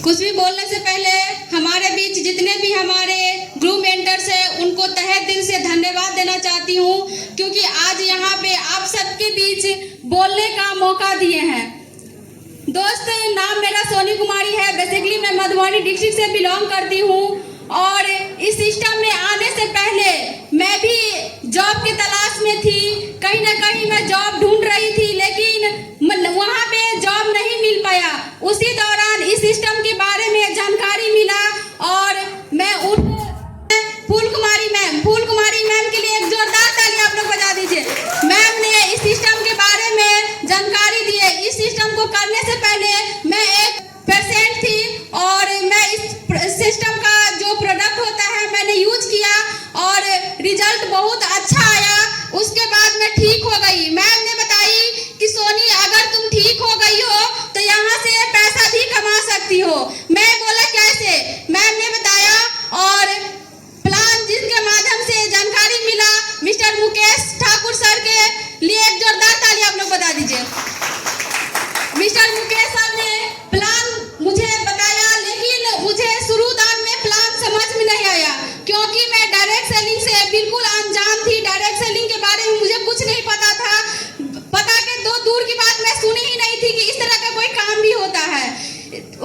कुछ भी बोलने से पहले हमारे बीच जितने भी हमारे ग्रुप मेंटर्स हैं उनको तहे दिल से धन्यवाद देना चाहती हूँ, क्योंकि आज यहाँ पे आप सबके बीच बोलने का मौका दिए हैं। दोस्त, नाम मेरा सोनी कुमारी है। बेसिकली मैं मधुबनी डिस्ट्रिक्ट से बिलोंग करती हूँ और इस सिस्टम में आने से पहले मैं भी जॉब की तलाश में थी। कहीं ना कहीं मैं जॉब ढूंढ रही थी, लेकिन वहाँ पे जॉब नहीं मिल पाया। उसी दौरान इस सिस्टम के बारे में जानकारी मिला और मैं फूल कुमारी मैम के लिए एक जोरदार ताली आप लोग बजा दीजिए। मैम ने इस सिस्टम के बारे में जानकारी दी है। इस सिस्टम को करने से पहले मैं एक पेशेंट थी और मैं इस सिस्टम का जो प्रोडक्ट होता है मैंने यूज किया और रिजल्ट बहुत अच्छा आया। उसके बाद मैं ठीक हो गई। मैम ने बताई कि सोनी, अगर तुम ठीक हो गई हो तो यहाँ से पैसा भी कमा सकती हो। मैं बोला कैसे? मैम ने बताया और प्लान जिसके माध्यम से जानकारी मिला, मिस्टर मुकेश ठाकुर सर के लिए एक जोरदार ताली आप लोग बता दीजिए। मिस्टर मुकेश सर ने प्लान मुझे बताया, लेकिन मुझे शुरुआत में प्लान समझ में नहीं आया, क्योंकि मैं डायरेक्ट सेलिंग से बिल्कुल अनजान थी। डायरेक्ट सेलिंग के बारे में मुझे कुछ नहीं पता था। पता के दो दूर की बात मैं सुनी ही नहीं थी कि इस तरह का कोई काम भी होता है।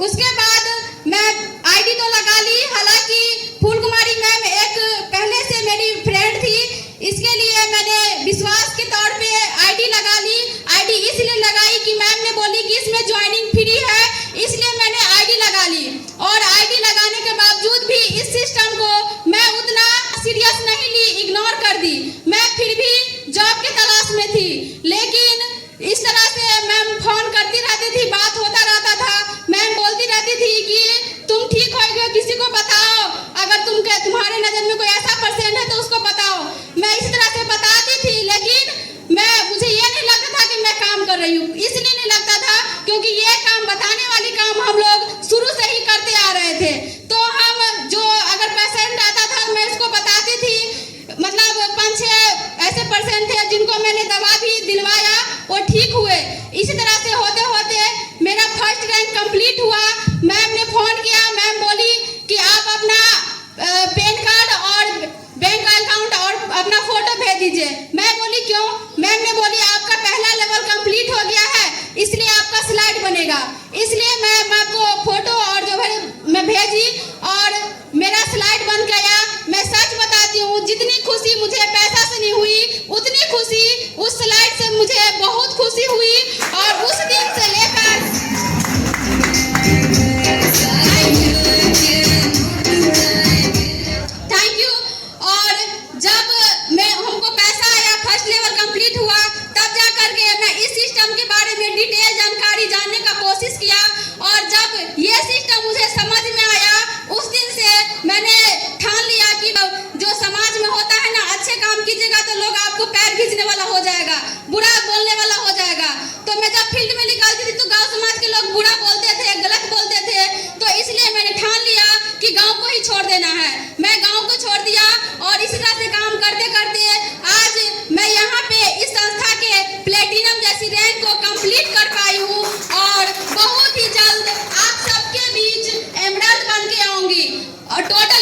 उसके बाद मैं आईडी तो लगा ली। हालांकि फूल कुमारी मैम एक पहले से मेरी फ्रेंड थी, इसके लिए मैंने विश्वास के तौर पे आईडी लगा ली। आईडी इसलिए लगाई कि मैम ने बोली कि इसमें ज्वाइनिंग फ्री है, इसलिए मैंने आईडी लगा ली। और आईडी लगाने के बावजूद भी इस सिस्टम को मैं उतना सीरियस नहीं ली, इग्नोर कर दी। मैं फिर भी जॉब के तलाश में थी, लेकिन इस तरह से मैम फोन करती रहती थी, बात होता रहता था। मैम बोलती रहती थी कि तुम ठीक हो गए, किसी को बताओ, अगर तुम्हारे नजर में कोई ऐसा पेशेंट है तो उसको बताओ। मैं इस तरह से बताती थी, लेकिन मुझे ये नहीं लगता था कि मैं काम कर रही हूँ। इसलिए नहीं लगता था क्योंकि ये काम, बताने वाली काम हम लोग शुरू से ही करते आ रहे थे। तो हम जो अगर पेशेंट आता था मैं उसको बताती थी। मतलब 5-6 ऐसे पेशेंट थे जिनको मैंने दवा भी दिलवाया, वो ठीक हुए। इसी तरह से होते होते मेरा फर्स्ट रैंक कंप्लीट हुआ। मैम ने फोन किया। मैम बोली कि आप अपना पैन कार्ड और बैंक अकाउंट और अपना फोटो भेज दीजिए। मैं बोली क्यों? मैम ने बोली आपका पहला लेवल कंप्लीट हो गया है, इसलिए आपका स्लाइड बनेगा। इसलिए मैम आपको फोटो और जो है मैं भेजी और मेरा स्लाइड बन गया। मैं सच बताती हूँ, जितनी खुशी मुझे पैसा से नहीं हुई, उतनी खुशी उस स्लाइड से मुझे बहुत खुशी हुई। और उस दिन से लेकर थैंक यू। और जब हमको पैसा आया, फर्स्ट लेवल कंप्लीट हुआ, तब जा करके मैं इस सिस्टम के बारे में डिटेल जानकारी जानने का कोशिश किया। और जब ये सिस्टम मुझे समझ में आया, उस दिन से मैंने ठान लिया कि जो समाज में होता है ना, अच्छे काम कीजिएगा तो लोग आपको पैर खींचने वाला हो जाएगा, बुरा बोलने वाला हो जाएगा। तो मैं जब फील्ड में निकलती थी तो गांव समाज के लोग बुरा बोलते थे, गलत बोलते थे। तो इसलिए मैंने ठान लिया कि गांव को ही छोड़ देना है। मैं गांव को छोड़ दिया और इसी तरह से काम करते करते आज मैं यहाँ पे इस संस्था के प्लेटिनम जैसी रैंक को कंप्लीट कर पाई हूँ और बहुत ही जल्द आप सबके बीच एमरल्ड बन के आऊंगी। और टोटल